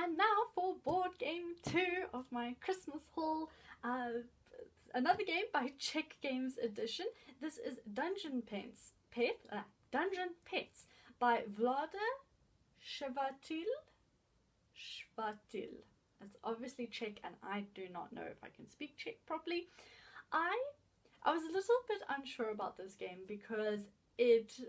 And now for board game 2 of my Christmas haul. Another game by Czech Games Edition. This is Dungeon Pets by Vlada Shvatil. It's obviously Czech, and I do not know if I can speak Czech properly. I was a little bit unsure about this game because it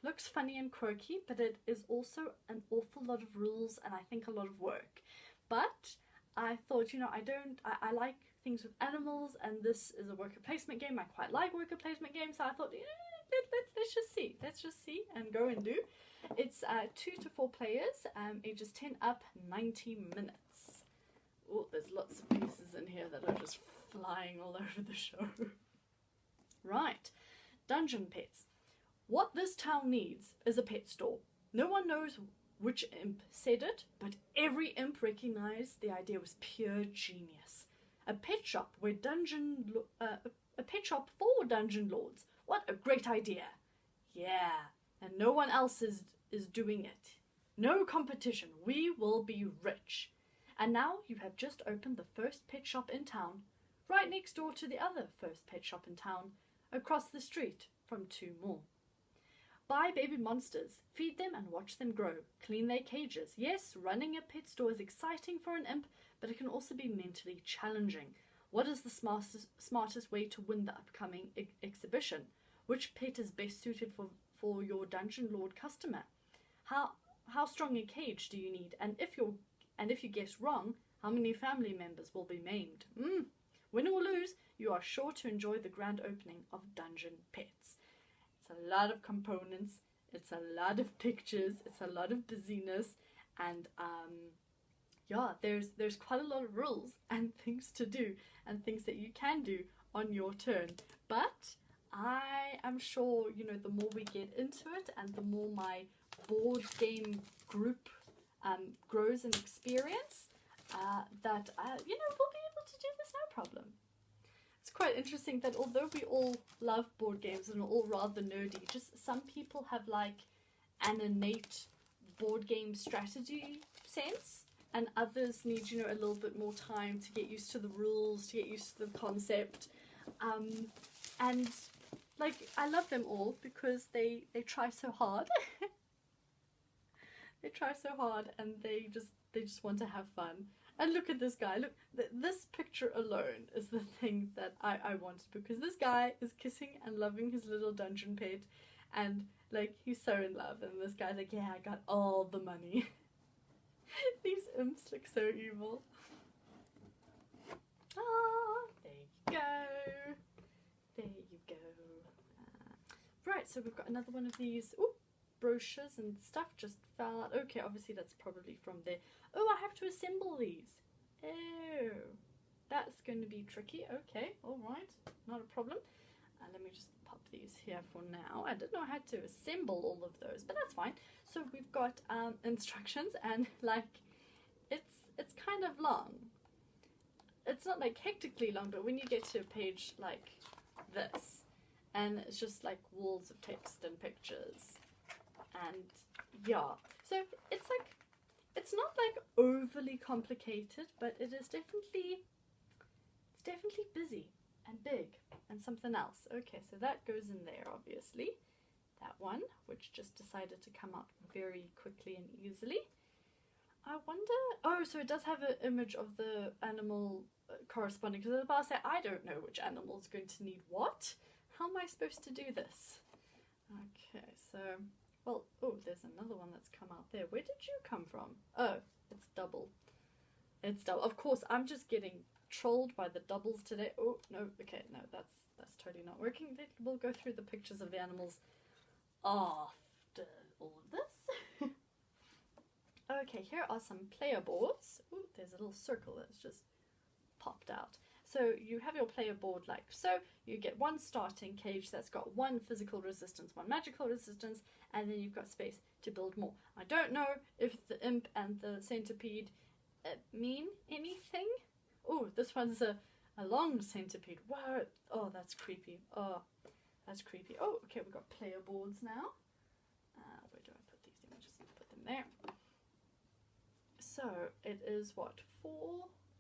looks funny and quirky, but it is also an awful lot of rules and I think a lot of work. But I thought, I like things with animals, and this is a worker placement game. I quite like worker placement games, so I thought, let's just see and go and do. It's 2 to 4 players, ages 10 up, 90 minutes. Oh, there's lots of pieces in here that are just flying all over the show. Right, Dungeon Pets. What this town needs is a pet store. No one knows which imp said it, but every imp recognized the idea was pure genius. A pet shop for dungeon lords. What a great idea! Yeah, and no one else is doing it. No competition. We will be rich. And now you have just opened the first pet shop in town, right next door to the other first pet shop in town, across the street from 2 more. Buy baby monsters, feed them and watch them grow, clean their cages. Yes, running a pet store is exciting for an imp, but it can also be mentally challenging. What is the smartest way to win the upcoming exhibition? Which pet is best suited for your dungeon lord customer? How strong a cage do you need? And if you guess wrong, how many family members will be maimed? Win or lose, you are sure to enjoy the grand opening of Dungeon Pets. It's a lot of components, it's a lot of pictures, it's a lot of busyness, and there's quite a lot of rules and things to do and things that you can do on your turn. But I am sure, the more we get into it and the more my board game group grows in experience, that we'll be able to do this no problem. It's quite interesting that although we all love board games and are all rather nerdy, just some people have an innate board game strategy sense, and others need, a little bit more time to get used to the rules, to get used to the concept. And I love them all because they try so hard. They try so hard, and they just want to have fun. And look at this guy. Look, this picture alone is the thing that I wanted, because this guy is kissing and loving his little dungeon pet, and he's so in love, and this guy's like, yeah, I got all the money. These imps look so evil. Oh, there you go. There you go. Right, so we've got another one of these. Ooh, brochures and stuff just fell out. Okay, obviously that's probably from there. Oh, I have to assemble these. Oh, that's going to be tricky. Okay, all right, not a problem. Let me just pop these here for now. I didn't know I had to assemble all of those, but that's fine. So we've got instructions, and it's kind of long. It's not hectically long, but when you get to a page like this, and it's just walls of text and pictures, and yeah, so it's not overly complicated, but it is definitely busy and big and something else. Okay, so that goes in there, obviously. That one, which just decided to come out very quickly and easily. I wonder, oh, so it does have an image of the animal corresponding, because I was about to say, I don't know which animal is going to need what. How am I supposed to do this? Okay, so, well, oh, there's another one that's come out there. Where did you come from? Oh, it's double. It's double. Of course, I'm just getting trolled by the doubles today. Oh, no, okay, no, that's totally not working. We'll go through the pictures of the animals after all of this. Okay, here are some player boards. Ooh, there's a little circle that's just popped out. So you have your player board like so. You get one starting cage that's got one physical resistance, one magical resistance, and then you've got space to build more. I don't know if the imp and the centipede mean anything. Oh, this one's a long centipede. Wow. Oh, that's creepy. Oh, that's creepy. Oh, okay, we've got player boards now. Where do I put these? Let me just put them there. So it is what,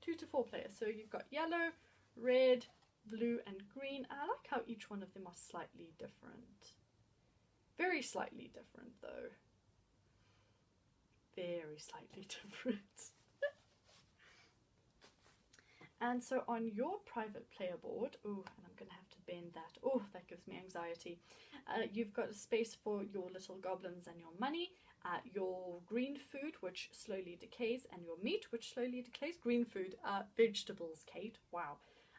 2 to 4 players. So you've got yellow, red, blue and green. I like how each one of them are slightly different. Very slightly different though. Very slightly different. And so on your private player board, oh, and I'm going to have to bend that. Oh, that gives me anxiety. You've got a space for your little goblins and your money, your green food, which slowly decays, and your meat, which slowly decays. Green food, vegetables, Kate. Wow.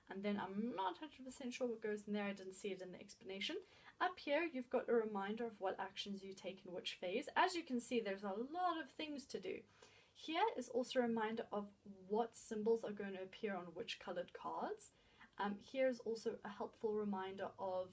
And then I'm not 100% sure what goes in there. I didn't see it in the explanation. Up here, you've got a reminder of what actions you take in which phase. As you can see, there's a lot of things to do. Here is also a reminder of what symbols are going to appear on which colored cards. Here's also a helpful reminder of,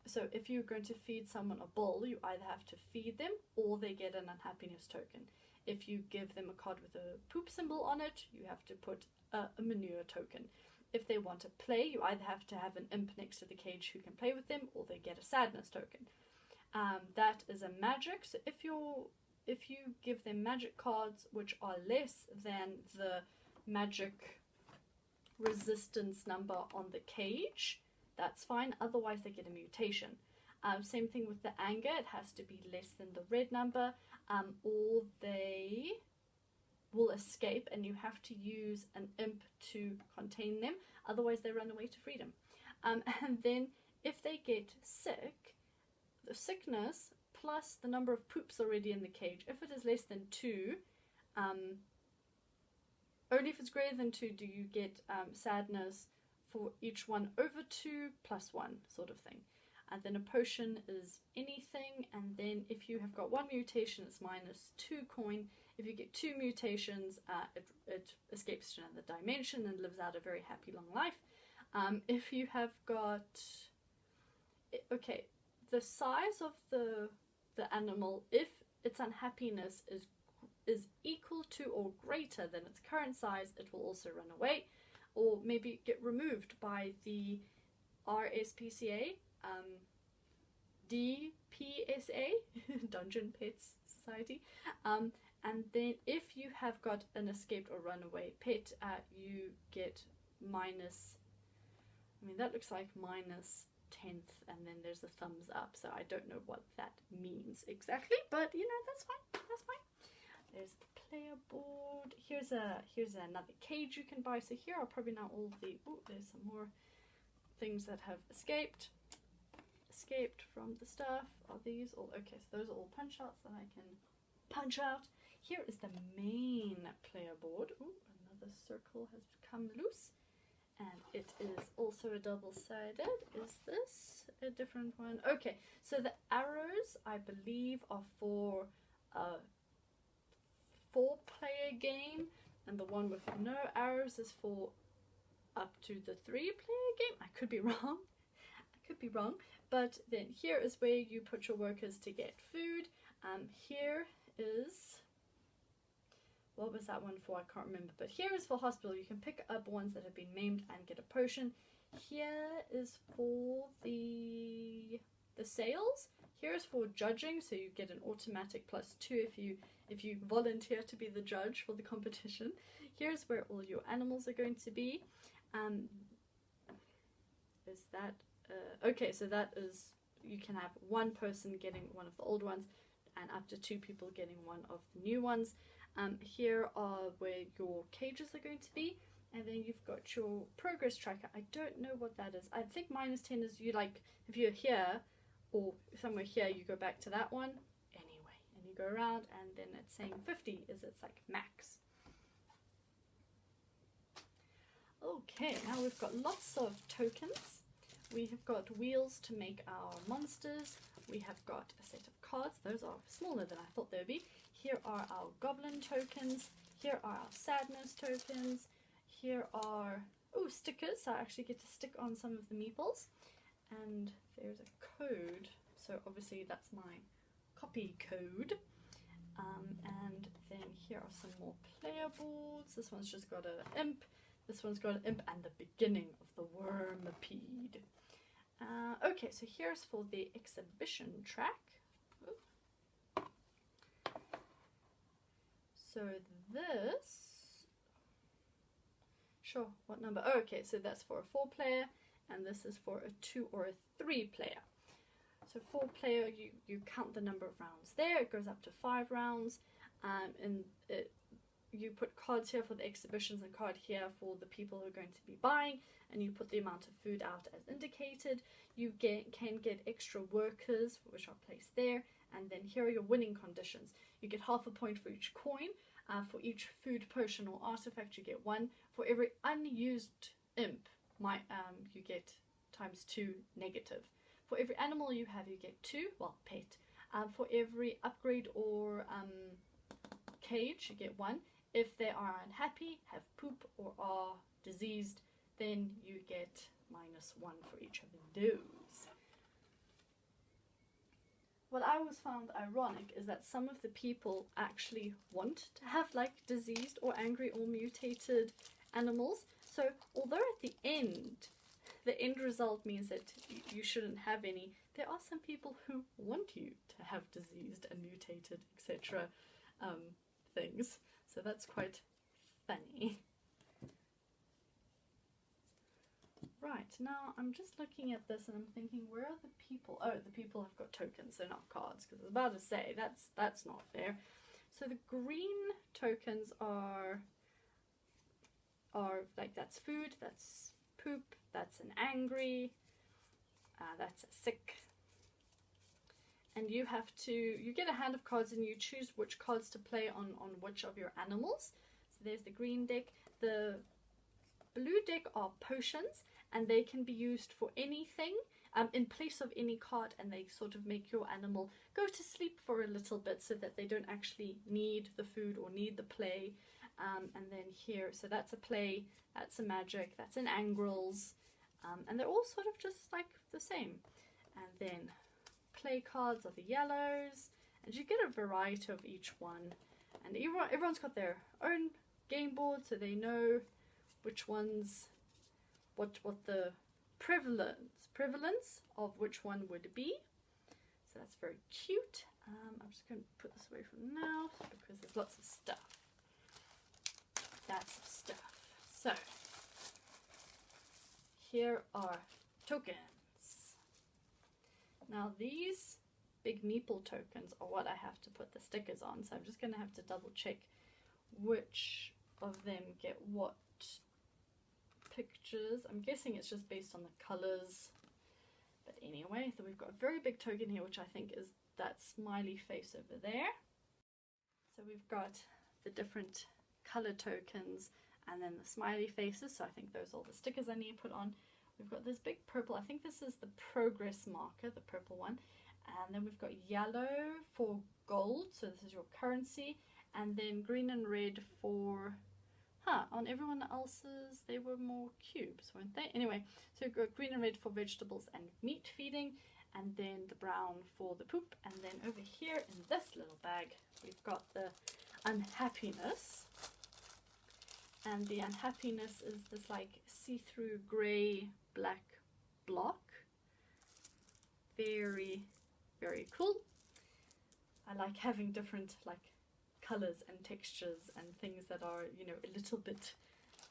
so if you're going to feed someone a bowl, you either have to feed them or they get an unhappiness token. If you give them a card with a poop symbol on it, you have to put a manure token. If they want to play, you either have to have an imp next to the cage who can play with them, or they get a sadness token. That is a magic, so if you give them magic cards which are less than the magic resistance number on the cage, that's fine, otherwise they get a mutation. Same thing with the anger, it has to be less than the red number, or they will escape and you have to use an imp to contain them, otherwise they run away to freedom. And then if they get sick, the sickness plus the number of poops already in the cage, if it is less than 2, only if it's greater than 2 do you get sadness for each one over 2 plus 1 sort of thing. And then a potion is anything, and then if you have got 1 mutation it's minus 2 coin. If you get 2 mutations, it escapes to another dimension and lives out a very happy long life. If you have got, okay, the size of the animal, if its unhappiness is equal to or greater than its current size, it will also run away, or maybe get removed by the RSPCA, DPSA, Dungeon Pets Society. And then if you have got an escaped or runaway pet, you get minus, I mean that looks like minus 10th, and then there's a thumbs up, so I don't know what that means exactly, but you know, that's fine, that's fine. There's the player board. Here's another cage you can buy. So here are probably now all the, oh, there's some more things that have escaped from the stuff. Are these all, okay, so those are all punch outs that I can punch out. Here is the main player board. Ooh, another circle has come loose. And it is also a double-sided. Is this a different one? Okay, so the arrows, I believe, are for a 4-player game, and the one with no arrows is for up to the 3-player game. I could be wrong. But then here is where you put your workers to get food. Here is, what was that one for? I can't remember. But here is for hospital. You can pick up ones that have been maimed and get a potion. Here is for the sales. Here is for judging, so you get an automatic +2 if you volunteer to be the judge for the competition. Here's where all your animals are going to be. Is that okay? So that is, you can have 1 person getting one of the old ones, and up to 2 people getting one of the new ones. Here are where your cages are going to be, and then you've got your progress tracker. I don't know what that is. I think -10 is you, like, if you're here or somewhere here, you go back to that one anyway, and you go around, and then it's saying 50 is its like max. Okay, now we've got lots of tokens. We have got wheels to make our monsters. We have got a set of cards. Those are smaller than I thought they would be. Here are our goblin tokens. Here are our sadness tokens. Here are, oh, stickers. So I actually get to stick on some of the meeples. And there's a code. So obviously that's my copy code. And then here are some more player boards. This one's just got an imp. This one's got an imp and the beginning of the wormipede. Okay, so here's for the exhibition track. So this, sure, what number? Oh, okay, so that's for a 4-player, and this is for a 2 or a 3-player. So 4-player, you count the number of rounds there. It goes up to 5 rounds, and you put cards here for the exhibitions and card here for the people who are going to be buying, and you put the amount of food out as indicated. You can get extra workers, which are placed there, and then here are your winning conditions. You get half a point for each coin. For each food, potion, or artifact, you get 1. For every unused imp, you get ×2 negative. For every animal you have, you get 2, well, pet. For every upgrade or cage, you get 1. If they are unhappy, have poop, or are diseased, then you get -1 for each of those. What I always found ironic is that some of the people actually want to have like diseased or angry or mutated animals. So although at the end result means that you shouldn't have any, there are some people who want you to have diseased and mutated, etc. Things. So that's quite funny. Right, now I'm just looking at this and I'm thinking, where are the people? Oh, the people have got tokens, they're not cards, because I was about to say, that's not fair. So the green tokens are like, that's food, that's poop, that's an angry, that's a sick. And you get a hand of cards and you choose which cards to play on which of your animals. So there's the green deck. The blue deck are potions, and they can be used for anything in place of any card, and they sort of make your animal go to sleep for a little bit so that they don't actually need the food or need the play. And then here, so that's a play, that's a magic, that's an angrels, and they're all sort of just like the same. And then play cards are the yellows, and you get a variety of each one, and everyone's got their own game board, so they know which ones, what the prevalence of which one would be. So that's very cute. I'm just going to put this away from now because there's lots of stuff. That's stuff. So here are tokens. Now these big meeple tokens are what I have to put the stickers on, so I'm just going to have to double check which of them get what pictures. I'm guessing it's just based on the colours, but anyway, so we've got a very big token here, which I think is that smiley face over there. So we've got the different colour tokens and then the smiley faces, so I think those are all the stickers I need to put on. We've got this big purple, I think this is the progress marker, the purple one, and then we've got yellow for gold, so this is your currency, and then green and red for, on everyone else's they were more cubes, weren't they? Anyway, so we've got green and red for vegetables and meat feeding, and then the brown for the poop, and then over here in this little bag we've got the unhappiness. And the unhappiness is this like see-through grey black block. Very, very cool. I like having different like colours and textures and things that are, you know, a little bit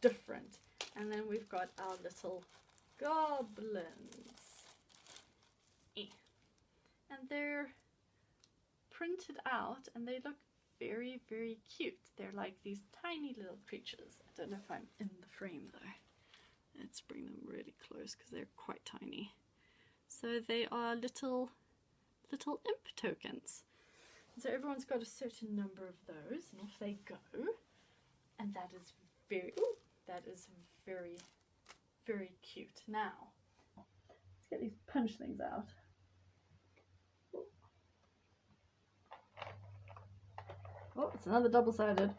different. And then we've got our little goblins. And they're printed out and they look very, very cute. They're like these tiny little creatures. I don't know if I'm in the frame though. Let's bring them really close because they're quite tiny. So they are little imp tokens. So everyone's got a certain number of those, and off they go. And that is very, very cute. Now, let's get these punch things out. Oh, it's another double-sided.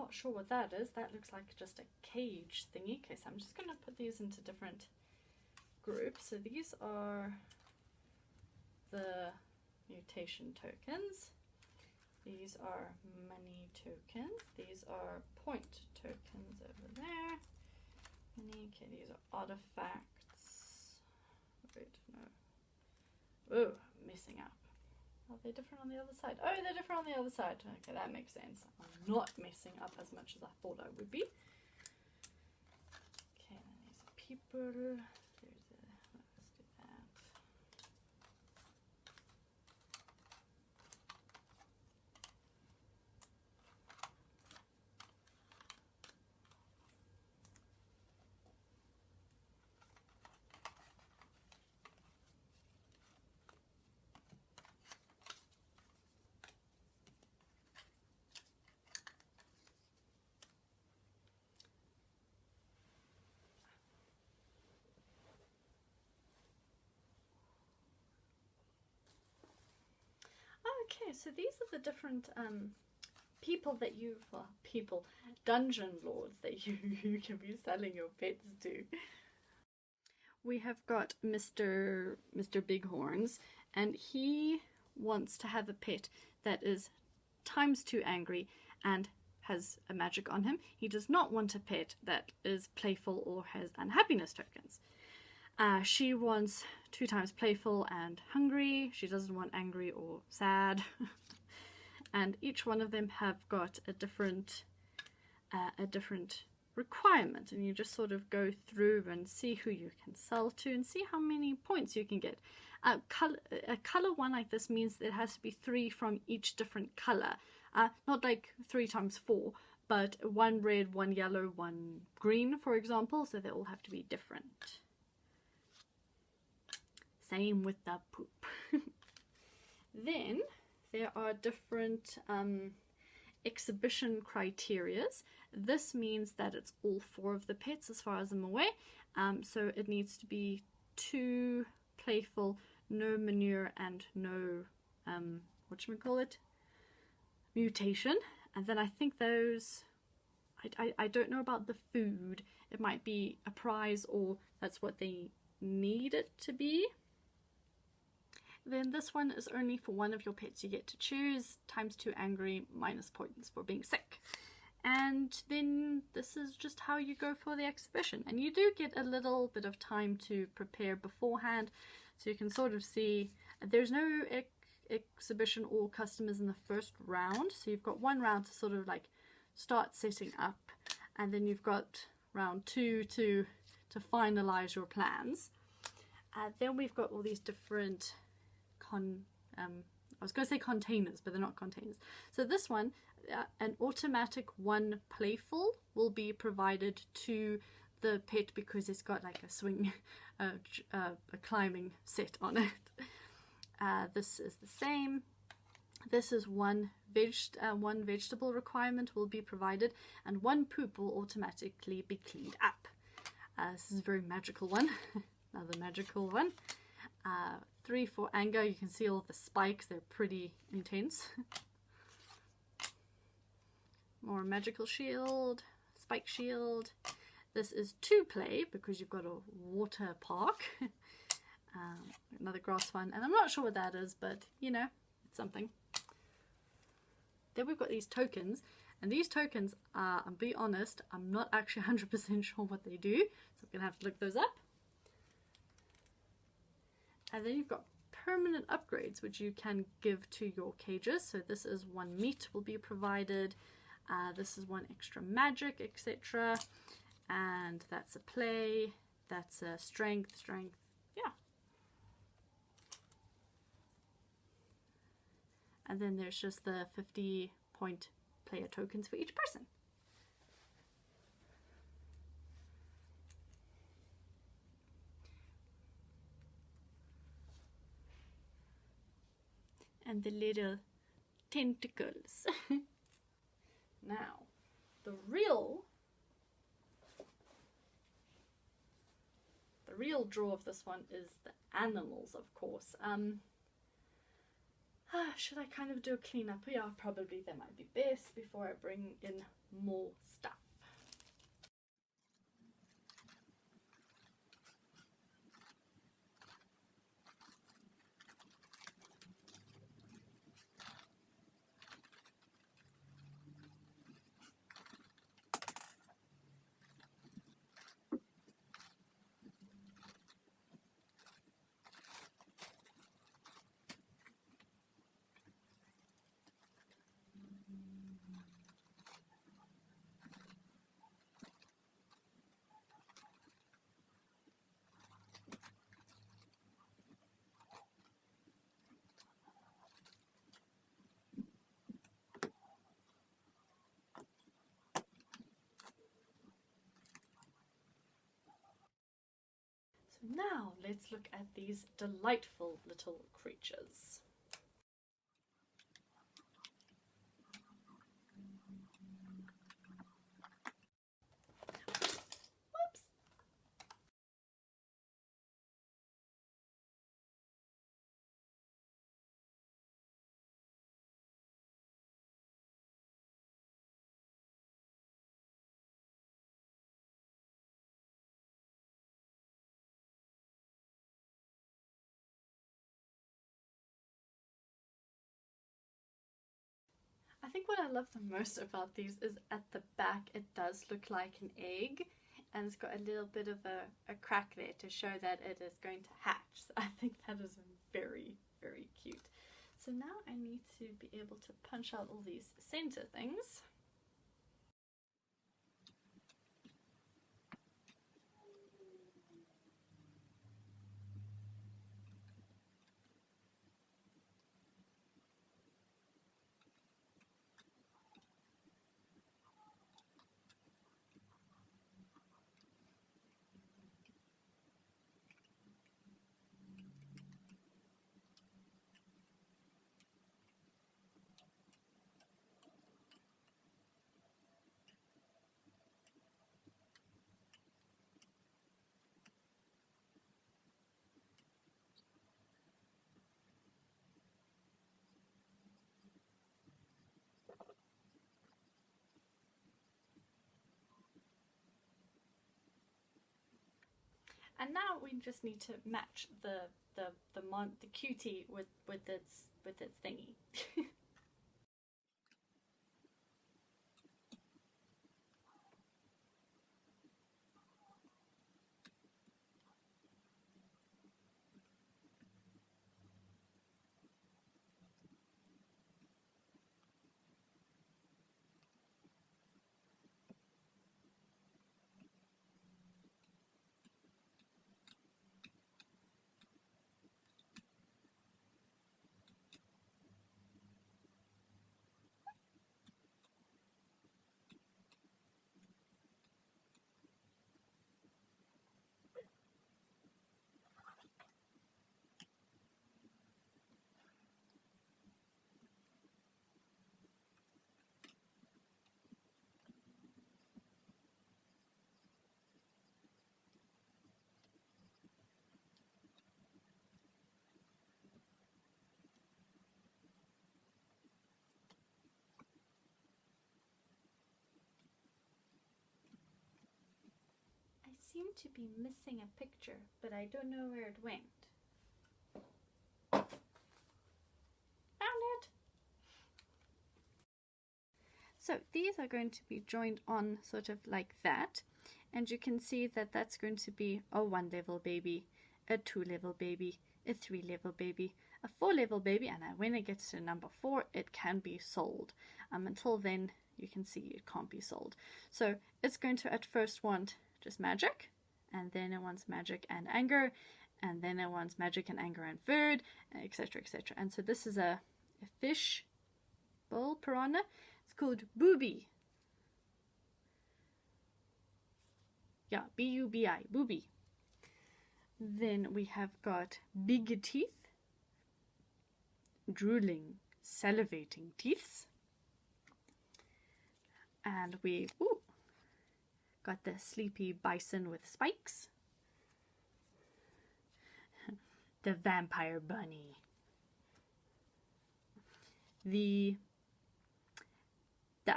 not sure what that is. That looks like just a cage thingy. Okay, so I'm just going to put these into different groups. So these are the mutation tokens. These are money tokens. These are point tokens over there. Okay, these are artifacts. Wait, no. Oh, I'm messing up. Are they different on the other side? Oh, they're different on the other side. Okay, that makes sense. I'm not messing up as much as I thought I would be. Okay, then these are people. Let's do that. Okay, so these are the different people that you, well, people, dungeon lords that you can be selling your pets to. We have got Mr. Bighorns, and he wants to have a pet that is ×2 angry and has a magic on him. He does not want a pet that is playful or has unhappiness tokens. She wants 2 times playful and hungry. She doesn't want angry or sad. And each one of them have got a different requirement, and you just sort of go through and see who you can sell to and see how many points you can get. A color one like this means it has to be 3 from each different color, not like 3 times 4, but 1 red, 1 yellow, 1 green, for example, so they all have to be different. Same with the poop. Then there are different exhibition criterias. This means that it's all 4 of the pets as far as I'm aware. So it needs to be 2 playful, no manure, and no whatchamacallit, mutation. And then I think those, I don't know about the food. It might be a prize, or that's what they need it to be. Then this one is only for 1 of your pets. You get to choose ×2 angry, minus points for being sick. And then this is just how you go for the exhibition. And you do get a little bit of time to prepare beforehand, so you can sort of see there's no exhibition or customers in the first round. So you've got 1 round to sort of like start setting up, and then you've got round 2 to finalize your plans. Then we've got all these different I was going to say containers, but they're not containers. So this one, an automatic 1 playful will be provided to the pet because it's got like a swing, a climbing set on it. This is the same. This is one vegetable requirement will be provided, and 1 poop will automatically be cleaned up. This is a very magical one. Another magical one. 3 for anger. You can see all the spikes, they're pretty intense. More magical shield, spike shield. This is 2 play because you've got a water park. Another grass one, and I'm not sure what that is, but you know, it's something. Then we've got these tokens, and these tokens are, I'll be honest, I'm not actually 100% sure what they do, so I'm gonna have to look those up. And then you've got permanent upgrades, which you can give to your cages. So this is 1 meat will be provided. This is 1 extra magic, etc. And that's a play. That's a strength. Yeah. And then there's just the 50-point player tokens for each person. And the little tentacles. Now, the real draw of this one is the animals, of course. Should I kind of do a cleanup? Yeah, probably that might be best before I bring in more stuff. So now let's look at these delightful little creatures. Whoops! I think what I love the most about these is at the back it does look like an egg, and it's got a little bit of a crack there to show that it is going to hatch. So I think that is very, very cute. So now I need to be able to punch out all these center things. And now we just need to match the cutie with its thingy. I seem to be missing a picture, but I don't know where it went. Found it! So these are going to be joined on sort of like that, and you can see that that's going to be a 1-level baby, a 2-level baby, a 3-level baby, a 4-level baby, and when it gets to number 4 it can be sold. Until then you can see it can't be sold. So it's going to at first want just magic, and then it wants magic and anger, and then it wants magic and anger and food, etc, etc. And so this is a fish bowl piranha. It's called Booby. Yeah, B-U-B-I, Booby. Then we have got big teeth, drooling, salivating teeths. And we got the sleepy bison with spikes. The vampire bunny. The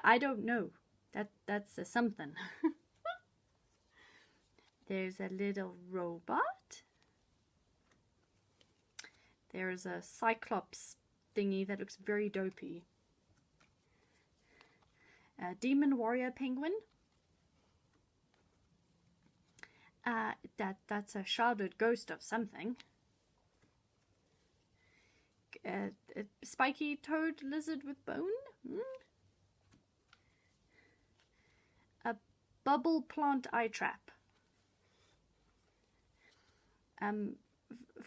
I don't know. That's a something. There's a little robot. There's a cyclops thingy that looks very dopey. A demon warrior penguin. That's a shrouded ghost of something. A spiky toad lizard with bone. A bubble plant eye trap.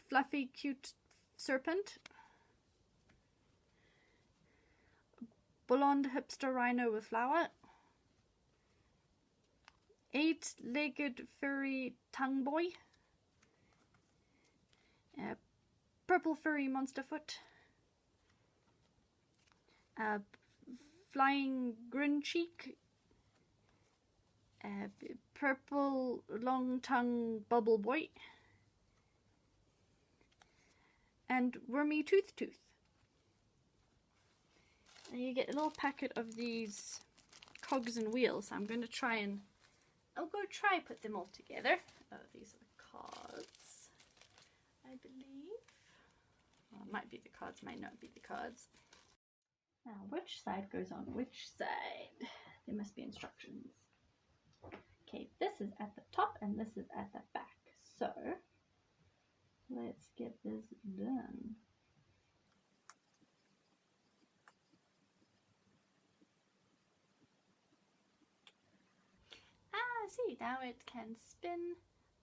Fluffy cute serpent. Blonde hipster rhino with flower. 8-legged furry tongue boy. Purple furry monster foot. Flying grin cheek. Purple long tongue bubble boy. And wormy tooth. And you get a little packet of these cogs and wheels. I'm going to try put them all together. Oh, these are the cards, I believe. Well, it might be the cards, might not be the cards. Now, which side goes on which side? There must be instructions. Okay, this is at the top and this is at the back. So, let's get this done. See, now it can spin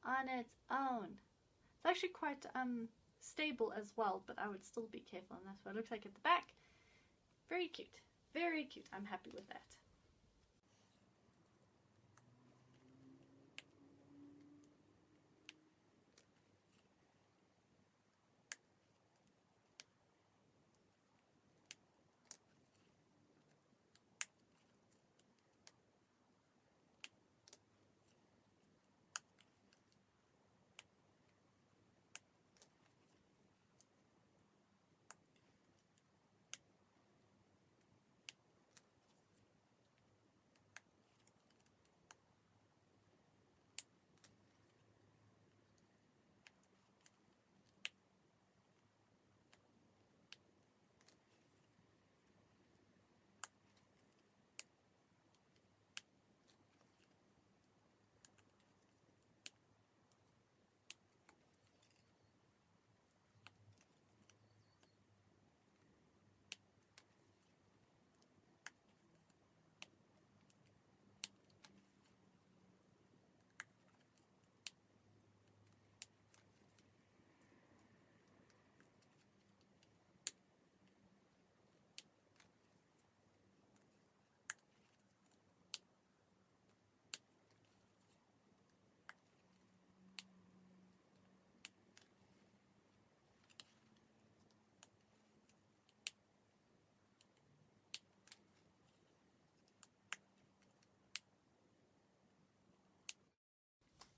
on its own. It's actually quite stable as well, but I would still be careful, and that's what it looks like at the back. Very cute. Very cute. I'm happy with that.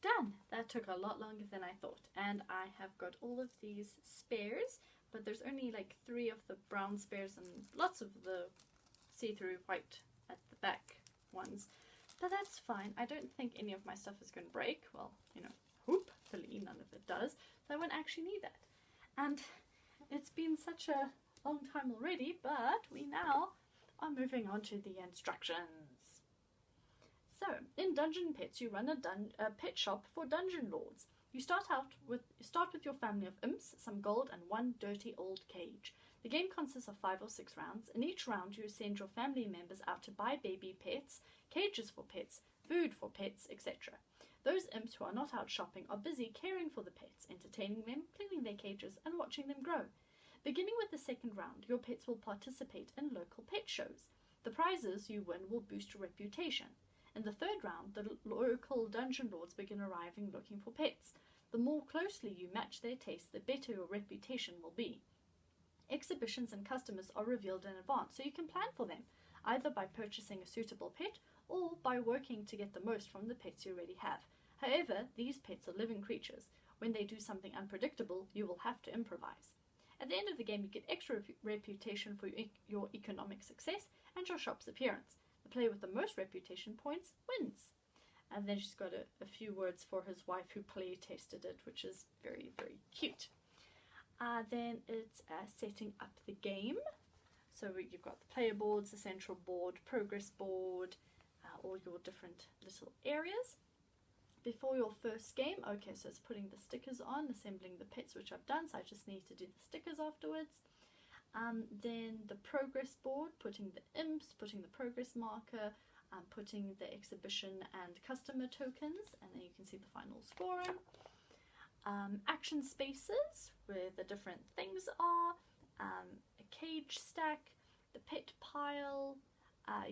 Done! That took a lot longer than I thought, and I have got all of these spares, but there's only like 3 of the brown spares and lots of the see-through white at the back ones, but that's fine. I don't think any of my stuff is going to break. Well, you know, hopefully none of it does, so I won't actually need that. And it's been such a long time already, but we now are moving on to the instructions. So, in Dungeon Pets, you run a pet shop for dungeon lords. You start with your family of imps, some gold, and 1 dirty old cage. The game consists of 5 or 6 rounds. In each round, you send your family members out to buy baby pets, cages for pets, food for pets, etc. Those imps who are not out shopping are busy caring for the pets, entertaining them, cleaning their cages, and watching them grow. Beginning with the second round, your pets will participate in local pet shows. The prizes you win will boost your reputation. In the third round, the local dungeon lords begin arriving looking for pets. The more closely you match their tastes, the better your reputation will be. Exhibitions and customers are revealed in advance, so you can plan for them, either by purchasing a suitable pet or by working to get the most from the pets you already have. However, these pets are living creatures. When they do something unpredictable, you will have to improvise. At the end of the game, you get extra reputation for your economic success and your shop's appearance. The player with the most reputation points wins. And then she's got a few words for his wife who play tested it, which is very, very cute. Then it's setting up the game. So you've got the player boards, the central board, progress board, all your different little areas. Before your first game, okay, so it's putting the stickers on, assembling the pets, which I've done, so I just need to do the stickers afterwards. Then the progress board, putting the imps, putting the progress marker, putting the exhibition and customer tokens, and then you can see the final scoring. Action spaces, where the different things are, a cage stack, the pet pile,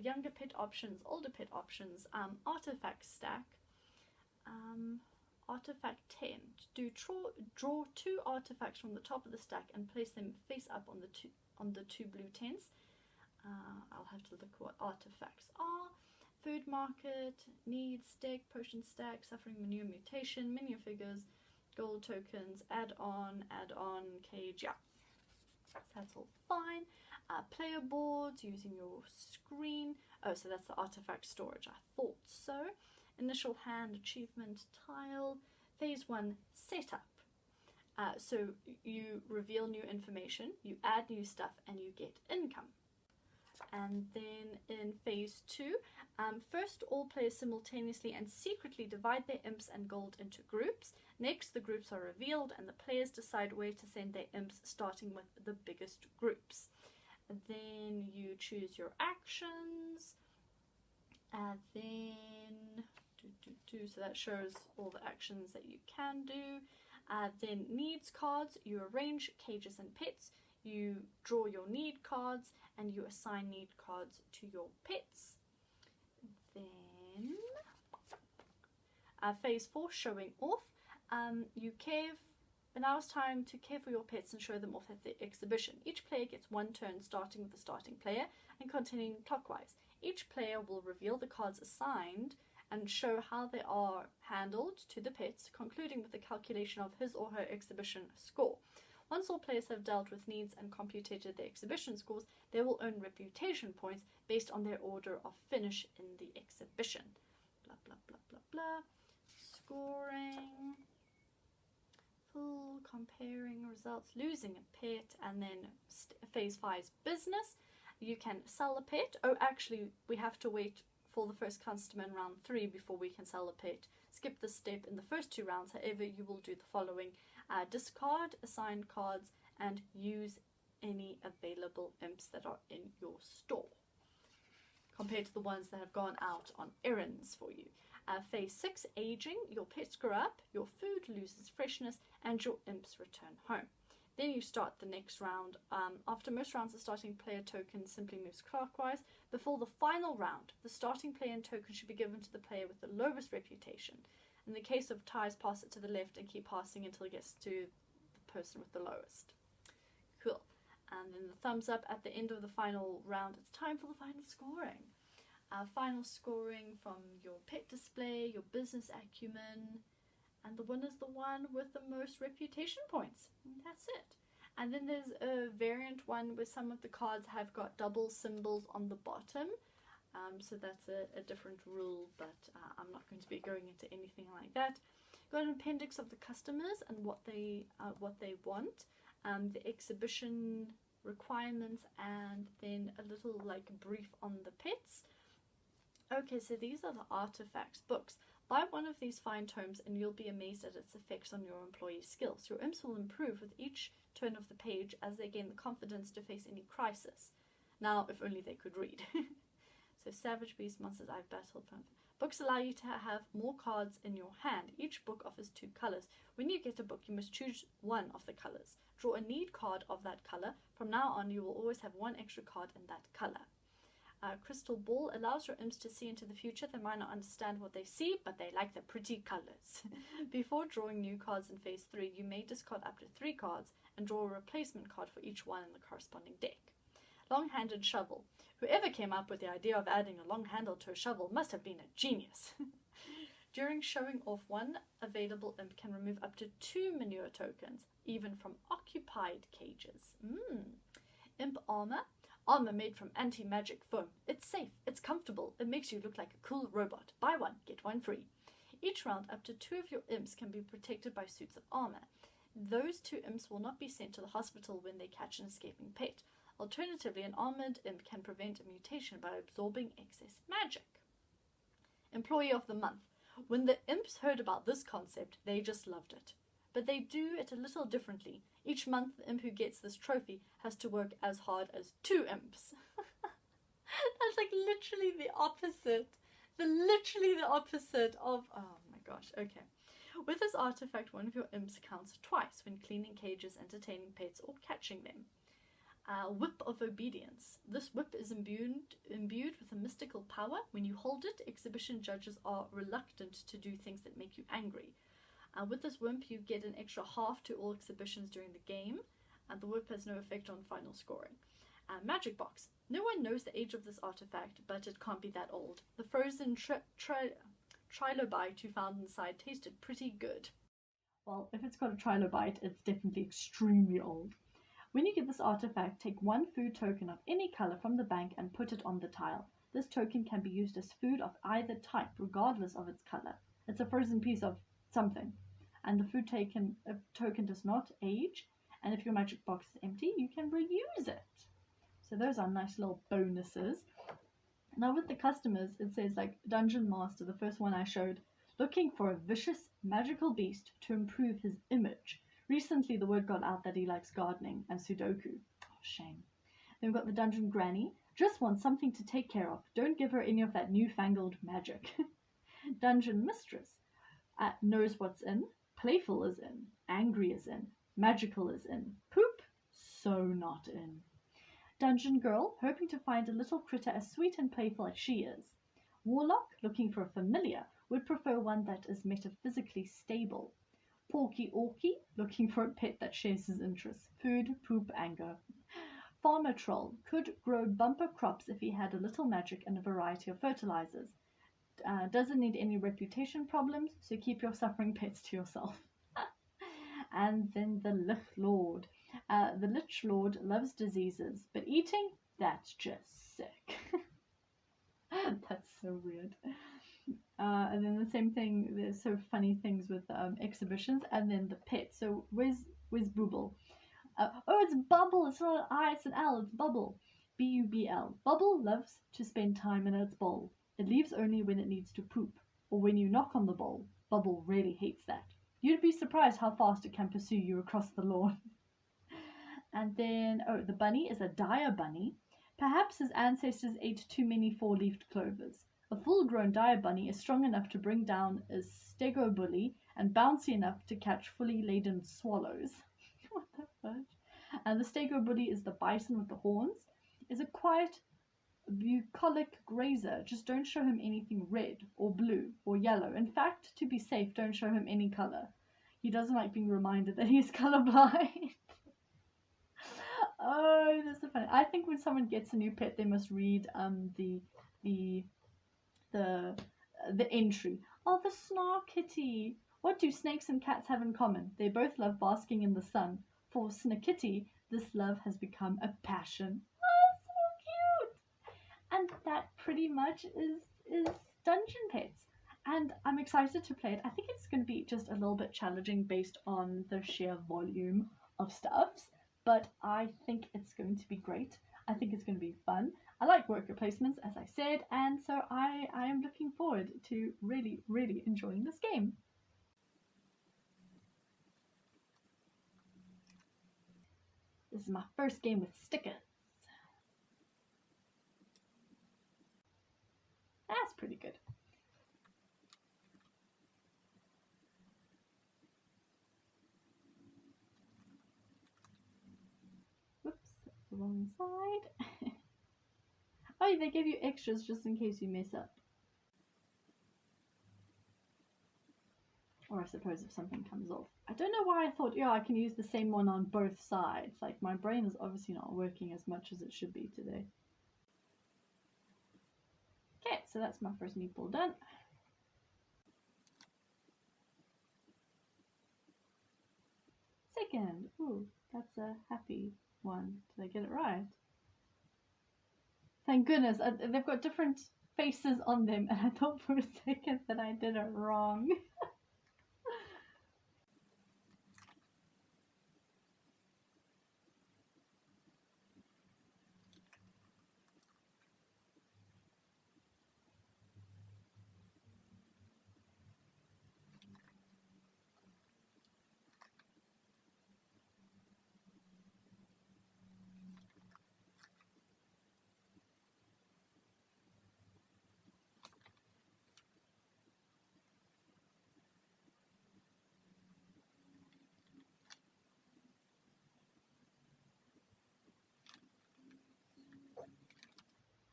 younger pet options, older pet options, artifact stack, artifact 10. Draw 2 artifacts from the top of the stack and place them face up on the two blue tents. I'll have to look what artifacts are. Food market, needs, deck, potion stack, suffering manure mutation, minion figures, gold tokens, add-on, cage, yeah. So that's all fine. Player boards, using your screen. Oh, so that's the artifact storage. I thought so. Initial hand, achievement, tile. Phase 1, setup. So you reveal new information, you add new stuff, and you get income. And then in phase 2, first all players simultaneously and secretly divide their imps and gold into groups. Next, the groups are revealed and the players decide where to send their imps, starting with the biggest groups. Then you choose your actions, and then so that shows all the actions that you can do. Then needs cards, you arrange cages and pets, you draw your need cards, and you assign need cards to your pets. Then phase 4, showing off. Now it's time to care for your pets and show them off at the exhibition. Each player gets one turn, starting with the starting player and continuing clockwise. Each player will reveal the cards assigned and show how they are handled to the pets, concluding with the calculation of his or her exhibition score. Once all players have dealt with needs and computed their exhibition scores, they will earn reputation points based on their order of finish in the exhibition. Blah, blah, blah, blah, blah. Scoring. Full comparing results. Losing a pet. And then phase 5 is business. You can sell a pet. Oh, actually, we have to wait for the first customer in round 3 before we can sell a pet. Skip this step in the first 2 rounds. However, you will do the following. Discard assigned cards and use any available imps that are in your store, compared to the ones that have gone out on errands for you. Phase 6, aging. Your pets grow up, your food loses freshness, and your imps return home. Then you start the next round. After most rounds, the starting player token simply moves clockwise. Before the final round, the starting player token should be given to the player with the lowest reputation. In the case of ties, pass it to the left and keep passing until it gets to the person with the lowest. Cool. And then the thumbs up at the end of the final round. It's time for the final scoring. Final scoring from your pet display, your business acumen, and the winner's the one with the most reputation points. And that's it. And then there's a variant one where some of the cards have got double symbols on the bottom. So that's a different rule, but I'm not going to be going into anything like that. Got an appendix of the customers and what they want, the exhibition requirements, and then a little like brief on the pets. Okay, so these are the artifacts books. Buy one of these fine tomes and you'll be amazed at its effects on your employees' skills. Your imps will improve with each turn of the page as they gain the confidence to face any crisis. Now, if only they could read. So savage beast monsters I've battled. Books allow you to have more cards in your hand. Each book offers 2 colors. When you get a book, you must choose one of the colors. Draw a need card of that color. From now on, you will always have 1 extra card in that color. Crystal ball allows your imps to see into the future. They might not understand what they see, but they like the pretty colors. Before drawing new cards in phase 3, you may discard up to 3 cards and draw a replacement card for each one in the corresponding deck. Long-handed shovel. Whoever came up with the idea of adding a long handle to a shovel must have been a genius. During showing off, one available imp can remove up to 2 manure tokens, even from occupied cages. Imp armor. Armor made from anti-magic foam. It's safe, it's comfortable, it makes you look like a cool robot. Buy one, get one free. Each round, up to 2 of your imps can be protected by suits of armor. Those 2 imps will not be sent to the hospital when they catch an escaping pet. Alternatively, an armored imp can prevent a mutation by absorbing excess magic. Employee of the Month. When the imps heard about this concept, they just loved it. But they do it a little differently. Each month, the imp who gets this trophy has to work as hard as 2 imps. That's like literally the opposite. Literally the opposite of... Oh my gosh, okay. With this artifact, one of your imps counts twice when cleaning cages, entertaining pets, or catching them. Whip of Obedience. This whip is imbued with a mystical power. When you hold it, exhibition judges are reluctant to do things that make you angry. With this whip, you get an extra half to all exhibitions during the game, and the whip has no effect on final scoring. Magic Box. No one knows the age of this artifact, but it can't be that old. The frozen trilobite you found inside tasted pretty good. Well, if it's got a trilobite, it's definitely extremely old. When you get this artifact, take 1 food token of any color from the bank and put it on the tile. This token can be used as food of either type, regardless of its color. It's a frozen piece of something, and the food token does not age, and if your magic box is empty, you can reuse it. So those are nice little bonuses. Now with the customers, it says like Dungeon Master, the first one I showed, looking for a vicious magical beast to improve his image. Recently the word got out that he likes gardening and Sudoku. Oh, shame. Then we've got the Dungeon Granny, just wants something to take care of. Don't give her any of that newfangled magic. Dungeon Mistress, knows what's in, playful is in, angry is in, magical is in, poop, so not in. Dungeon Girl, hoping to find a little critter as sweet and playful as she is. Warlock, looking for a familiar, would prefer one that is metaphysically stable. Porky Orky, looking for a pet that shares his interests. Food, poop, anger. Farmer Troll, could grow bumper crops if he had a little magic and a variety of fertilizers. Doesn't need any reputation problems, so keep your suffering pets to yourself. And then the Lich Lord. The Lich Lord loves diseases, but eating, that's just sick. That's so weird. And then the same thing, there's so funny things with exhibitions, and then the pet. So where's Booble? Oh, it's Bubble. It's not an I, it's an L. It's Bubble. Bubl. Bubble loves to spend time in its bowl. It leaves only when it needs to poop, or when you knock on the bowl. Bubble really hates that. You'd be surprised how fast it can pursue you across the lawn. And then, oh, the bunny is a dire bunny. Perhaps his ancestors ate too many 4-leafed clovers. A full-grown dire bunny is strong enough to bring down a stego bully and bouncy enough to catch fully laden swallows. What the fudge? And the stego bully is the bison with the horns. Is a quiet, bucolic grazer. Just don't show him anything red or blue or yellow. In fact, to be safe, don't show him any color. He doesn't like being reminded that he's colorblind. Oh, that's so funny. I think when someone gets a new pet, they must read the entry. Oh, the Snark Kitty. What do snakes and cats have in common? They both love basking in the sun. For Snakitty, this love has become a passion. Oh, so cute. And that pretty much is Dungeon Pets. And I'm excited to play it. I think it's going to be just a little bit challenging based on the sheer volume of stuffs, but I think it's going to be great. I think it's going to be fun. I like worker placements, as I said, and so I am looking forward to really, really enjoying this game. This is my first game with stickers. That's pretty good. Whoops, that's the wrong side. Oh, they give you extras just in case you mess up. Or I suppose if something comes off. I don't know why I thought, yeah, I can use the same one on both sides. Like, my brain is obviously not working as much as it should be today. Okay, so that's my first meatball done. Second, ooh, that's a happy one. Did I get it right? Thank goodness. They've got different faces on them, and I thought for a second that I did it wrong.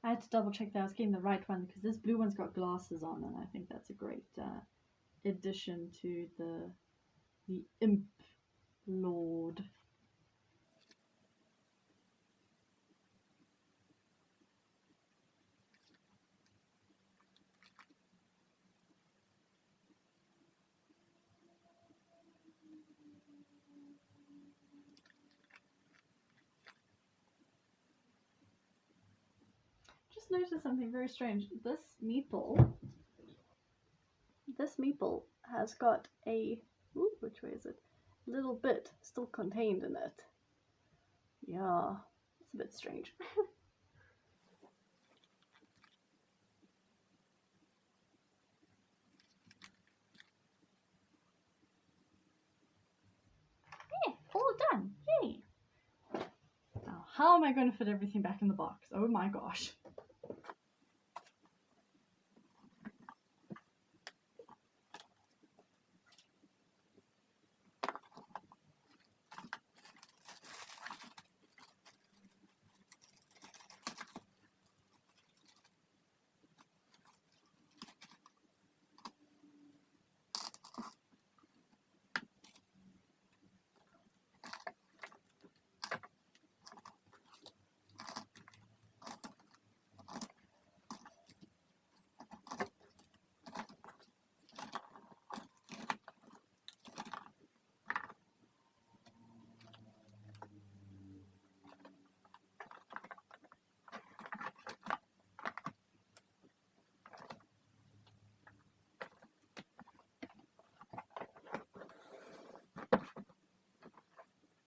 I had to double check that I was getting the right one because this blue one's got glasses on, and I think that's a great addition to the imp lord. Just noticed something very strange. This meeple has got a, ooh, which way is it? Little bit still contained in it. Yeah, it's a bit strange. Yeah, all done. Yay! Now, how am I going to fit everything back in the box? Oh my gosh.